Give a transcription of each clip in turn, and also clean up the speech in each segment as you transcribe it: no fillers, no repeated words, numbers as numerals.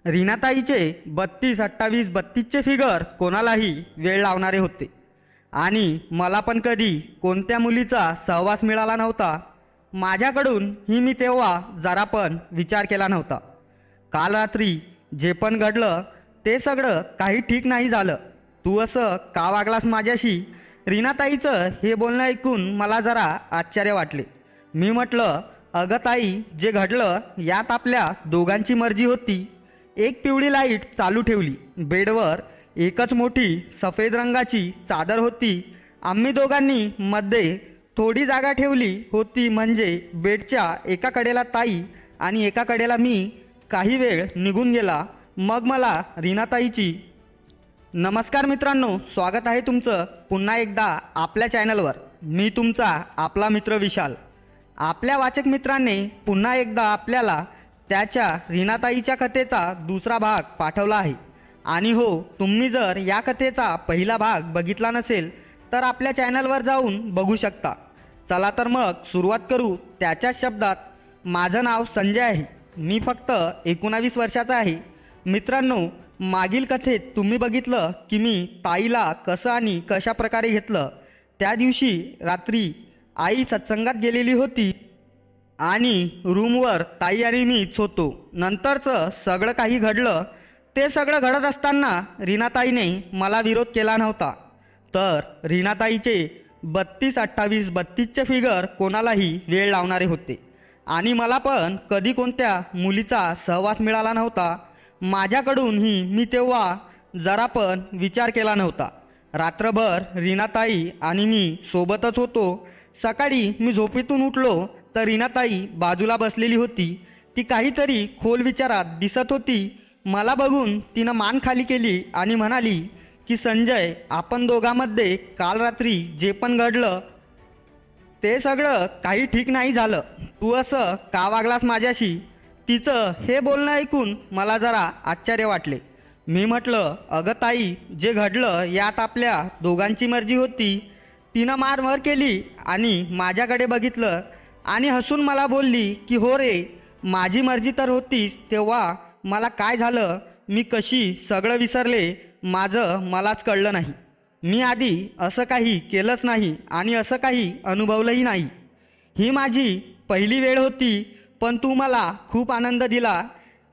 रीनाताईचे 32, 28, 32चे figure कोणालाही वेळ लावणारे होते आणि मला पण कधी कोणत्या मुलीचा सहवास मिळाला नव्हता. माझ्याकडून ही मी तेव्हा जरा पण विचार केला नव्हता. काल रात्री जे पण घडलं ते सगळं काही ठीक नाही झालं. तू असं का वागलास माझ्याशी? रीनाताईचं हे बोलणं ऐकून मला जरा आश्चर्य वाटले. मी म्हटलं, अगं ताई, जे घडलं यात आपल्या दोघांची मर्जी होती. एक पिवळी लाईट चालू ठेवली. बेडवर एकच मोठी सफेद रंगाची चादर होती. आम्ही दोघांनी मध्ये थोडी जागा ठेवली होती, म्हणजे बेडच्या एका कडेला ताई आणि एका कडेला मी. काही वेळ निघून गेला. मग मला रीनाताईची. नमस्कार मित्रांनो, स्वागत आहे तुमचं पुन्हा एकदा आपल्या चॅनलवर. मी तुमचा आपला मित्र विशाल. आपल्या वाचक मित्रांनी पुन्हा एकदा आपल्याला त्याच्या रीनाताईच्या कथेचा दुसरा भाग पाठवला आहे. आणि हो, तुम्ही जर या कथेचा पहिला भाग बघितला नसेल तर आपल्या चॅनलवर जाऊन बघू शकता. चला तर मग सुरुवात करू. त्याच्याच शब्दात, माझं नाव संजय आहे. मी फक्त 19 वर्षाचा आहे. मित्रांनो, मागील कथेत तुम्ही बघितलं की मी ताईला कसं आणि कशा प्रकारे घेतलं. त्या दिवशी रात्री आई सत्संगात गेलेली होती आणि रूमवर ताई आणि मीच होतो. नंतरचं सगळं काही घडलं. ते सगळं घडत असताना रीनाताईने मला विरोध केला नव्हता. तर रीनाताईचे 32, 28, 32चे फिगर कोणालाही वेळ लावणारे होते आणि मला पण कधी कोणत्या मुलीचा सहवास मिळाला नव्हता. माझ्याकडूनही मी तेव्हा जरा पण विचार केला नव्हता. रात्रभर रीनाताई आणि मी सोबतच होतो. सकाळी मी झोपेतून उठलो तर रीनाताई बाजूला बसलेली होती. ती काहीतरी खोल विचारात दिसत होती. मला बघून तिनं मान खाली केली आणि म्हणाली की संजय, आपण दोघांमध्ये काल रात्री जे पण घडलं ते सगळं काही ठीक नाही झालं. तू असं का वागलास माझ्याशी? तिचं हे बोलणं ऐकून मला जरा आश्चर्य वाटले. मी म्हटलं, अगं ताई, जे घडलं यात आपल्या दोघांची मर्जी होती. तिनं मारमार केली आणि माझ्याकडे बघितलं आणि हसून मला बोलली की हो रे, माझी मर्जी तर होतीच. तेव्हा मला काय झालं, मी कशी सगळं विसरले, माझं मलाच कळलं नाही. मी आधी असं काही केलंच नाही आणि असं काही अनुभवलंही नाही. ही माझी पहिली वेळ होती, पण तू मला खूप आनंद दिला.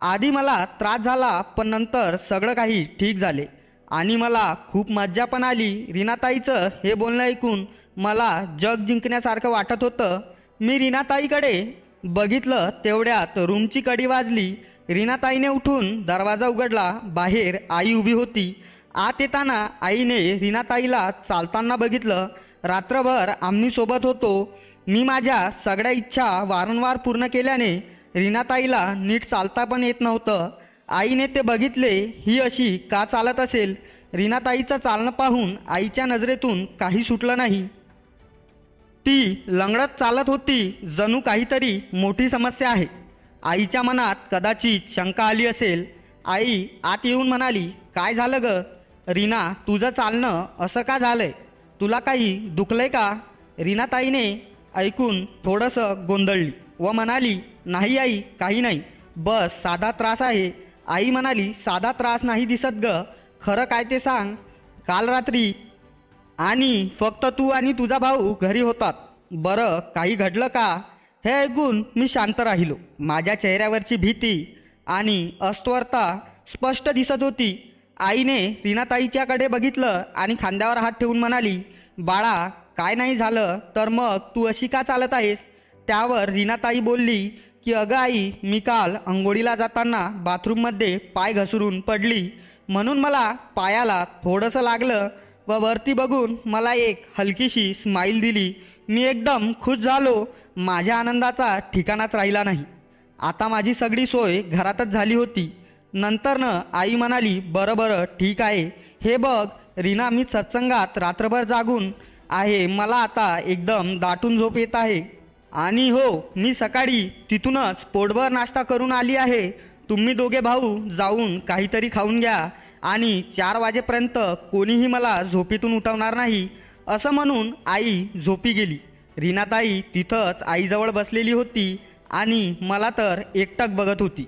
आधी मला त्रास झाला, पण नंतर सगळं काही ठीक झाले आणि मला खूप मज्जा पण आली. रीनाताईचं हे बोलणं ऐकून मला जग जिंकण्यासारखं वाटत होतं. मी रीनाताईकडे बघितलं तेवढ्यात रूमची कडी वाजली. रीनाताईने उठून दरवाजा उघडला. बाहेर आई उभी होती. आत येताना आईने रीनाताईला चालताना बघितलं. रात्रभर आम्ही सोबत होतो. मी माझ्या सगळ्या इच्छा वारंवार पूर्ण केल्याने रीनाताईला नीट चालता पण येत नव्हतं. आईने ते बघितले. ही अशी का चालत असेल? रीनाताईचं चालणं पाहून आईच्या नजरेतून काही सुटलं नाही. ती लंगडत चालत होती. जणू काहीतरी मोठी समस्या आहे. आईच्या मनात कदाचित शंका आली असेल. आई आत येऊन म्हणाली, काय झालं ग रीना, तुझं चालणं असं का झालंय? तुला काही दुखलंय का? रीनाताईने ऐकून थोडंसं गोंधळली व म्हणाली, नाही आई, काही नाही, बस साधा त्रास आहे. आई म्हणाली, साधा त्रास नाही दिसत ग, खरं काय ते सांग. काल रात्री आणि फक्त तू आणि तुझा भाऊ घरी होतात. बरं, काही घडलं का? हे ऐकून मी शांत राहिलो. माझ्या चेहऱ्यावरची भीती आणि अस्वस्थता स्पष्ट दिसत होती. आईने रीनाताईच्याकडे बघितलं आणि खांद्यावर हात ठेवून म्हणाली, बाळा, काय नाही झालं तर मग तू अशी का चालत आहेस? त्यावर रीनाताई बोलली की अगं आई, मी काल अंघोळीला जाताना बाथरूममध्ये पाय घसरून पडली, म्हणून मला पायाला थोडंसं लागलं व वरती बघून मला एक हलकीशी स्माईल दिली. मी एकदम खुश झालो. माझ्या आनंदाचा ठिकाणाच राहिला नाही. आता माझी सगळी सोय घरातच झाली होती. नंतरनं आई म्हणाली, बरं बरं, ठीक आहे. हे बघ रीना, मी सत्संगात रात्रभर जागून आहे. मला आता एकदम दाटून झोप येत आहे आणि हो, मी सकाळी तिथूनच पोटभर नाश्ता करून आली आहे. तुम्ही दोघे भाऊ जाऊन काहीतरी खाऊन घ्या आणि 4 वाजेपर्यंत कोणीही मला झोपेतून उठवणार नाही. असं म्हणून आई झोपी गेली. रीनाताई तिथंच आईजवळ बसलेली होती आणि मला तर एकटक बघत होती.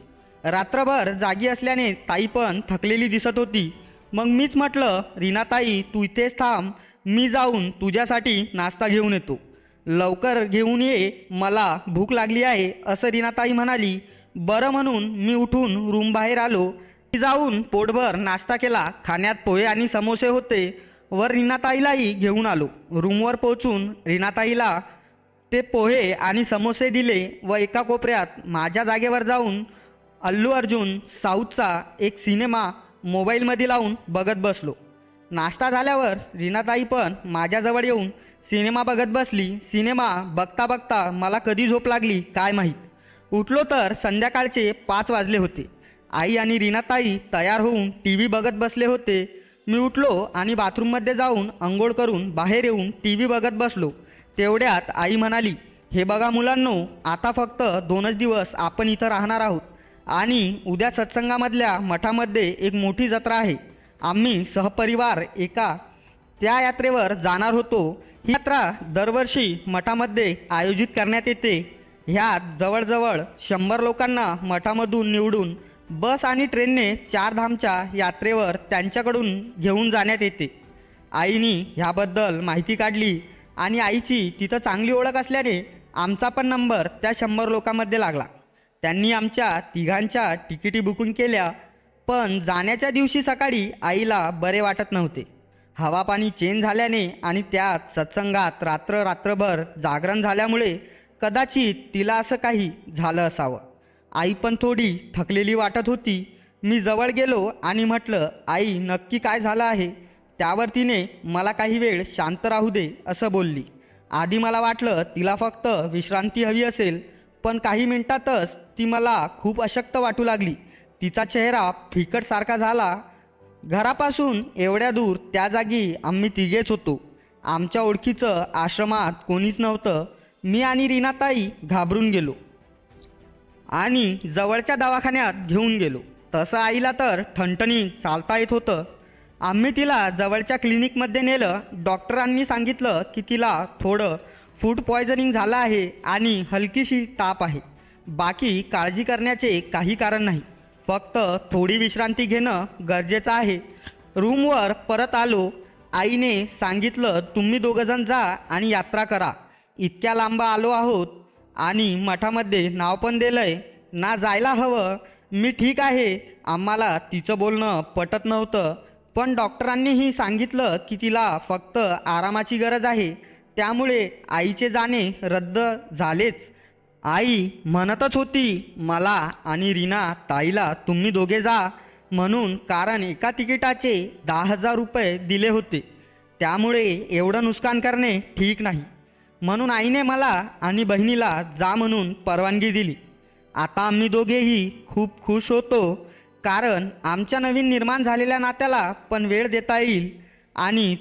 रात्रभर जागी असल्याने ताई पण थकलेली दिसत होती. मग मीच म्हटलं, रीनाताई तू इथेच थांब, मी जाऊन तुझ्यासाठी नाश्ता घेऊन येतो. लवकर घेऊन ये, मला भूक लागली आहे असं रीनाताई म्हणाली. बरं म्हणून मी उठून रूम बाहेर आलो. मी जाऊन पोटभर नाश्ता केला. खाण्यात पोहे आणि समोसे होते. वर रीनाताईलाही घेऊन आलो. रूमवर पोहोचून रीनाताईला ते पोहे आणि समोसे दिले व एका कोपऱ्यात माझ्या जागेवर जाऊन अल्लू अर्जुन साऊथचा एक सिनेमा मोबाईलमध्ये लावून बघत बसलो. नाश्ता झाल्यावर रीनाताई पण माझ्याजवळ येऊन सिनेमा बघत बसली. सिनेमा बघता बघता मला कधी झोप लागली काय माहीत. उठलो तर संध्याकाळचे 5 वाजले होते. आई आणि रीनाताई तयार होऊन टी व्ही बघत बसले होते. मी उठलो आणि बाथरूममध्ये जाऊन अंघोळ करून बाहेर येऊन टी व्ही बघत बसलो. तेवढ्यात आई म्हणाली, हे बघा मुलांनो, आता फक्त 2च दिवस आपण इथं राहणार आहोत आणि उद्या सत्संगामधल्या मठामध्ये एक मोठी जत्रा आहे. आम्ही सहपरिवार त्या यात्रेवर जाणार होतो. ही यात्रा दरवर्षी मठामध्ये आयोजित करण्यात येते. ह्यात जवळजवळ 100 लोकांना मठामधून निवडून बस आणि ट्रेनने 4 धामच्या यात्रेवर त्यांच्याकडून घेऊन जाण्यात येते. आईनी ह्याबद्दल माहिती काढली आणि आईची तिथं चांगली ओळख असल्याने आमचा पण नंबर त्या 100 लोकांमध्ये लागला. त्यांनी आमच्या तिघांच्या तिकिटी बुकिंग केल्या. पण जाण्याच्या दिवशी सकाळी आईला बरे वाटत नव्हते. हवापाणी चेंज झाल्याने आणि त्यात सत्संगात रात्रभर जागरण झाल्यामुळे कदाचित तिला असं काही झालं असावं. आई पण थोडी थकलेली वाटत होती. मी जवळ गेलो आणि म्हटलं, आई नक्की काय झालं आहे? त्यावर तिने मला काही वेळ शांत राहू दे असं बोलली. आधी मला वाटलं तिला फक्त विश्रांती हवी असेल, पण काही मिनिटातच ती मला खूप अशक्त वाटू लागली. तिचा चेहरा फिकटसारखा झाला. घरापासून एवढ्या दूर त्या जागी आम्ही तिघेच होतो. आमच्या ओळखीचं आश्रमात कोणीच नव्हतं. मी आणि रीनाताई घाबरून गेलो आणि जवळच्या दवाखान्यात घेऊन गेलो. तसं आईला तर ठणठणीत चालता येत होतं. आम्ही तिला जवळच्या क्लिनिकमध्ये नेलं. डॉक्टरांनी सांगितलं की तिला थोडं फूड पॉयझनिंग झालं आहे आणि हलकीशी ताप आहे. बाकी काळजी करण्याचे काही कारण नाही, फक्त थोडी विश्रांती घेणं गरजेचं आहे. रूमवर परत आलो. आईने सांगितलं, तुम्ही दोघंजण जा आणि यात्रा करा. इतक्या लांब आलो आहोत आणि मठामध्ये नाव पण दिलंय ना, जायला हवं. मी ठीक आहे. आम्हाला तिचं बोलणं पटत नव्हतं, पण डॉक्टरांनीही सांगितलं की तिला फक्त आरामाची गरज आहे, त्यामुळे आईचे जाणे रद्द झालेच. आई म्हणतच होती मला आणि रीना ताईला तुम्ही दोघे जा म्हणून, कारण एका तिकिटाचे 10,000 रुपये दिले होते. त्यामुळे एवढं नुकसान करणे ठीक नाही. म्हणून आईने मला आणि बहिणीला जा म्हणून परवानगी दिली. आता आम्ही दोघेही खूप खुश होतो, कारण आमच्या नवीन निर्माण झालेल्या नात्याला पण वेळ देता येईल. आणि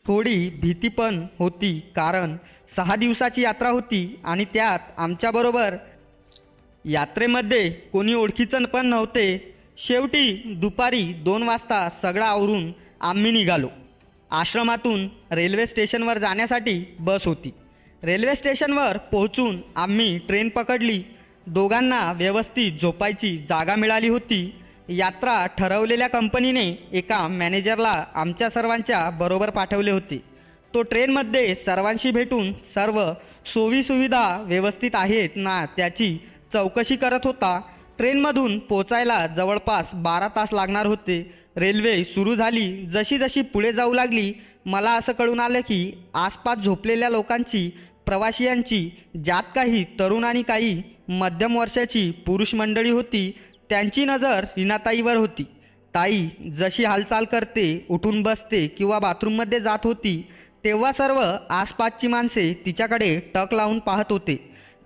थोडी भीती पण होती, कारण 6 दिवसाची यात्रा होती आणि त्यात आमच्याबरोबर यात्रेमध्ये कोणी ओळखीचं पण नव्हते. शेवटी दुपारी 2 वाजता सगळं आवरून आम्ही निघालो. आश्रमातून रेल्वे स्टेशनवर जाण्यासाठी बस होती. रेल्वे स्टेशनवर पोहोचून आम्ही ट्रेन पकडली. दोघांना व्यवस्थित झोपायची जागा मिळाली होती. यात्रा ठरवलेल्या कंपनीने एका मॅनेजरला आमच्या सर्वांच्या बरोबर पाठवले होते. तो ट्रेनमध्ये सर्वांशी भेटून सर्व सोयीसुविधा व्यवस्थित आहेत ना त्याची चौकशी करत होता. ट्रेनमधून पोचायला जवळपास 12 तास लागणार होते. रेल्वे सुरू झाली. जशी जशी पुढे जाऊ लागली मला असं कळून आलं की आसपास झोपलेल्या लोकांची, प्रवासियांची, ज्यात काही तरुण आणि काही मध्यम वर्षाची पुरुष मंडळी होती, त्यांची नजर रीनाताईवर होती. ताई जशी हालचाल करते, उठून बसते किंवा बाथरूममध्ये जात होती, तेव्हा सर्व आसपासची माणसे तिच्याकडे टक लावून पाहत होते.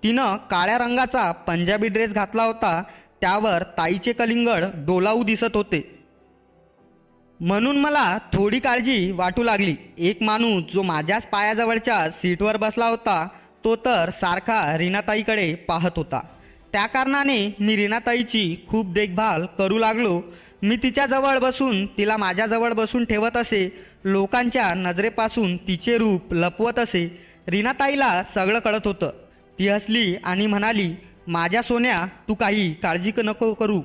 तिनं काळ्या रंगाचा पंजाबी ड्रेस घातला होता. त्यावर ताईचे कलिंगड डोलावू दिसत होते. म्हणून मला थोडी काळजी वाटू लागली. एक माणूस जो माझ्याच पायाजवळच्या सीटवर बसला होता, तो तर सारखा रीनाताईकडे पाहत होता. त्या कारणाने मी रीनाताईची खूप देखभाल करू लागलो. मी तिच्याजवळ बसून तिला माझ्याजवळ बसून ठेवत असे. लोकांच्या नजरेपासून तिचे रूप लपवत असे. रीनाताईला सगळं कळत होतं. ती हसली आणि म्हणाली, माझ्या सोन्या, तू काही काळजी नको करू.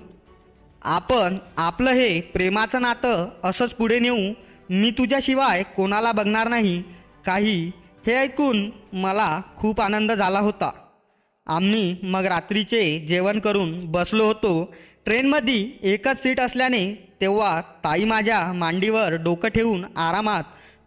आपण आपलं हे प्रेमाचं नातं असंच पुढे नेऊ, मी तुझ्याशिवाय कोणाला बघणार नाही काही. हे ऐकून मला खूप आनंद झाला होता. आम्ही मग रात्रीचे जेवण करून बसलो होतो. ट्रेनमध्ये एकच सीट असल्याने तेव्हा ताई माझ्या मांडीवर डोकं ठेवून आरामात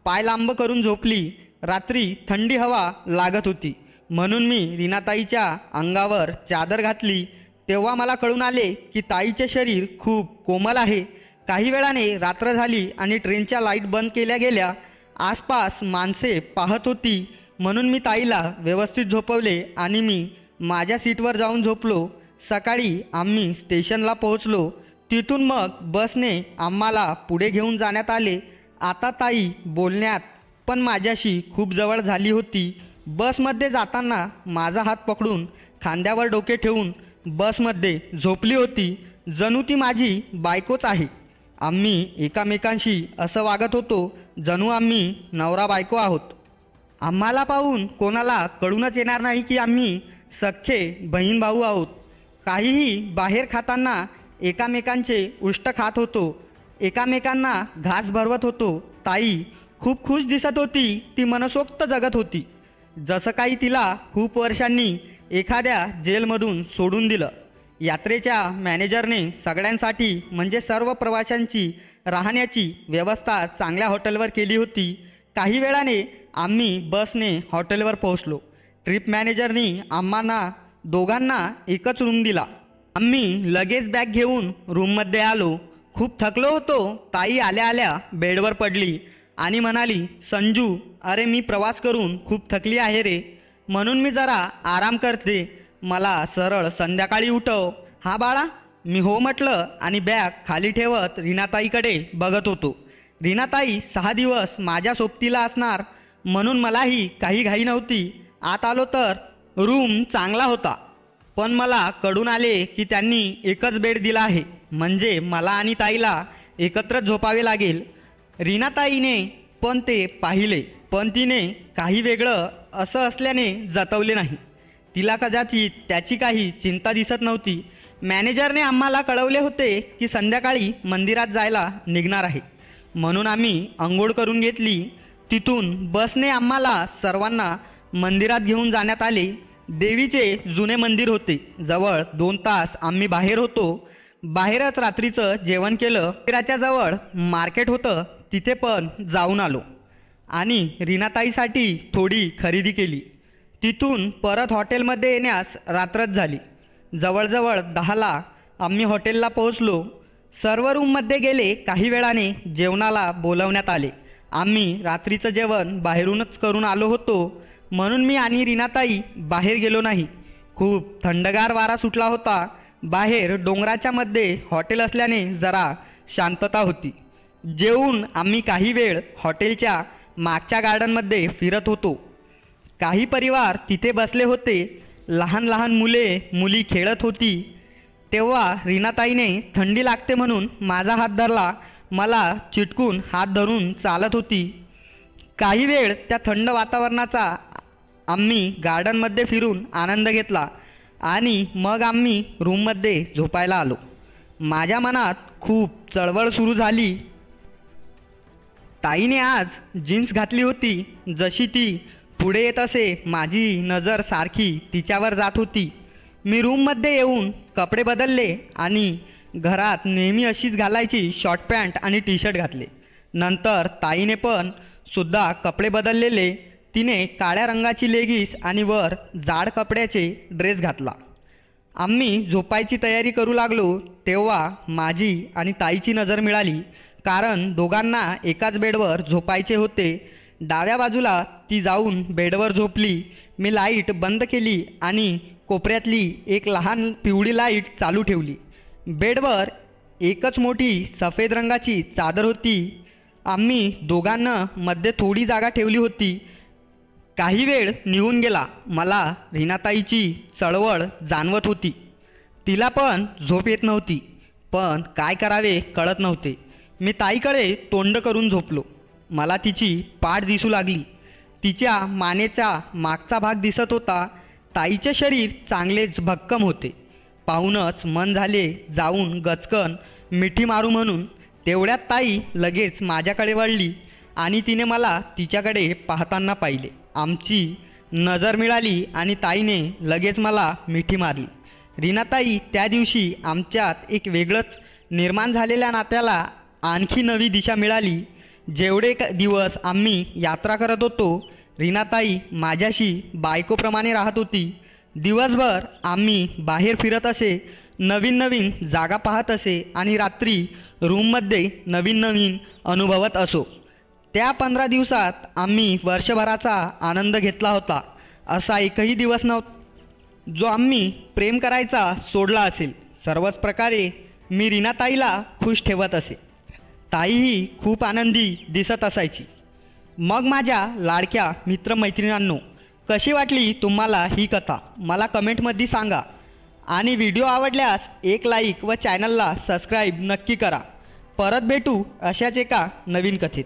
पाय लांब करून झोपली. रात्री थंडी हवा लागत होती म्हणून मी रीनाताईच्या अंगावर चादर घातली. तेव्हा मला कळून आले की ताईचे शरीर खूप कोमल आहे. काही वेळाने रात्र झाली आणि ट्रेनच्या लाईट बंद केल्या गेल्या. आसपास माणसे पाहत होती म्हणून मी ताईला व्यवस्थित झोपवले आणि मी माझ्या सीटवर जाऊन झोपलो. सकाळी आम्ही स्टेशनला पोहोचलो. तिथून मग बसने आम्हाला पुढे घेऊन जाण्यात आले. आता ताई बोलण्यात पण माझ्याशी खूप जवळ झाली होती. बसमध्ये जाताना माझा हात पकडून खांद्यावर डोके ठेवून बसमध्ये झोपली होती. जणू ती माझी बायकोच आहे. आम्ही एकमेकांशी असं वागत होतो जणू आम्ही नवरा बायको आहोत. आम्हाला पाहून कोणाला कळूनच येणार नाही की आम्ही सख्खे बहीण भाऊ आहोत. काहीही बाहेर खाताना एकामेकांचे उष्ट खात होतो, एकामेकांना घास भरवत होतो. ताई खूप खुश दिसत होती. ती मनसोक्त जगत होती, जसं काही तिला खूप वर्षांनी एखाद्या जेलमधून सोडून दिलं. यात्रेच्या मॅनेजरने सगळ्यांसाठी म्हणजे सर्व प्रवाशांची राहण्याची व्यवस्था चांगल्या हॉटेलवर केली होती. काही वेळाने आम्ही बसने हॉटेलवर पोहोचलो. ट्रिप मॅनेजरनी आम्हाला दोघांना एकच रूम दिला. आम्ही लगेच बॅग घेऊन रूममध्ये आलो. खूप थकलो होतो. ताई आल्या आल्या बेडवर पडली आणि म्हणाली, संजू, अरे मी प्रवास करून खूप थकली आहे रे, म्हणून मी जरा आराम करते. मला सरळ संध्याकाळी उठव. हा बाळा. मी हो म्हटलं आणि बॅग खाली ठेवत रीनाताईकडे बघत होतो. रीनाताई 6 दिवस माझ्या सोबतीला असणार म्हणून मलाही काही घाई नव्हती. आत आलो तर रूम चांगला होता, पण मला कळून आले की त्यांनी एकच बेड दिला आहे, म्हणजे मला आणि ताईला एकत्रच झोपावे लागेल. रीनाताईने पण ते पाहिले, पण तिने काही वेगळं असं असल्याने जतवले नाही. तिला कदाचित त्याची काही चिंता दिसत नव्हती. मॅनेजरने आम्हाला कळवले होते की संध्याकाळी मंदिरात जायला निघणार आहे, म्हणून आम्ही अंघोळ करून घेतली. तिथून बसने आम्हाला सर्वांना मंदिरात घेऊन जाण्यात आले. देवीचे जुने मंदिर होते. जवळ 2 तास आम्ही बाहेर होतो. बाहेरच रात्रीचं जेवण केलं. मंदिराच्या जवळ मार्केट होतं, तिथे पण जाऊन आलो आणि रीनाताईसाठी थोडी खरेदी केली. तिथून परत हॉटेलमध्ये येण्यास रात्रच झाली. जवळजवळ 10ला आम्ही हॉटेलला पोहोचलो. सर्व रूममध्ये गेले. काही वेळाने जेवणाला बोलवण्यात आले. आम्ही रात्रीचं जेवण बाहेरूनच करून आलो होतो म्हणून मी आणि रीनाताई बाहेर गेलो नाही. खूप थंडगार वारा सुटला होता. बाहेर डोंगराच्या मध्ये हॉटेल असल्याने जरा शांतता होती. जेवून आम्ही काही वेळ हॉटेलच्या मागच्या गार्डनमध्ये फिरत होतो. काही परिवार तिथे बसले होते. लहान लहान मुली खेळत होती. तेव्हा रीनाताईने थंडी लागते म्हणून माझा हात धरला. मला चिटकून हात धरून चालत होती. काही वेळ त्या थंड वातावरणाचा आम्ही गार्डनमध्ये फिरून आनंद घेतला आणि मग आम्ही रूममध्ये झोपायला आलो. माझ्या मनात खूप चळवळ सुरू झाली. ताईने आज जीन्स घातली होती. जशी ती पुढे येत असे माझी नजर सारखी तिच्यावर जात होती. मी रूममध्ये येऊन कपडे बदलले आणि घरात नेहमी अशीच घालायची शॉर्ट पॅन्ट आणि टी शर्ट घातले. नंतर ताईने पण सुद्धा कपडे बदललेले. तिने काळ्या रंगाची लेगिस आणि वर जाड कपड्याचे ड्रेस घातला. आम्ही झोपायची तयारी करू लागलो तेव्हा माझी आणि ताईची नजर मिळाली, कारण दोघांना एकाच बेडवर झोपायचे होते. डाव्या बाजूला ती जाऊन बेडवर झोपली. मी लाईट बंद केली आणि कोपऱ्यातली एक लहान पिवळी लाईट चालू ठेवली. बेडवर एकच मोठी सफेद रंगाची चादर होती. आम्ही दोघांना मध्ये थोडी जागा ठेवली होती. काही वेळ निघून गेला. मला रीनाताईची चळवळ जाणवत होती. तिला पण झोप येत नव्हती, पण काय करावे कळत नव्हते. मी ताईकडे तोंड करून झोपलो. मला तिची पाठ दिसू लागली. तिच्या मानेचा मागचा भाग दिसत होता. ताईचे शरीर चांगलेच भक्कम होते. पाहूनच मन झाले जाऊन गचकन मिठी मारू म्हणून. तेवढ्यात ताई लगेच माझ्याकडे वळली आणि तिने मला तिच्याकडे पाहताना पाहिले. आमची नजर मिळाली आणि ताईने लगेच मला मिठी मारली. रीनाताई, त्या दिवशी आमच्यात एक वेगळंच निर्माण झालेल्या नात्याला आणखी नवी दिशा मिळाली. जेवढे दिवस आम्ही यात्रा करत होतो, रीनाताई माझ्याशी बायकोप्रमाणे राहत होती. दिवसभर आम्ही बाहेर फिरत असे, नवीन नवीन जागा पाहत असे आणि रात्री रूममध्ये नवीन नवीन अनुभवत असो. त्या 15 दिवसात आम्ही वर्षभराचा आनंद घेतला होता. असा एकही दिवस नव्हता जो आम्ही प्रेम करायचा सोडला असेल. सर्वच प्रकारे मी रीनाताईला खुश ठेवत असे. ताईही खूप आनंदी दिसत असायची. मग माझ्या लाडक्या मित्रमैत्रिणींनो, कशी वाटली तुम्हाला ही कथा मला कमेंटमध्ये सांगा. आणि व्हिडिओ आवडल्यास एक लाईक व चॅनलला सबस्क्राईब नक्की करा. परत भेटू अशाच एका नवीन कथेत.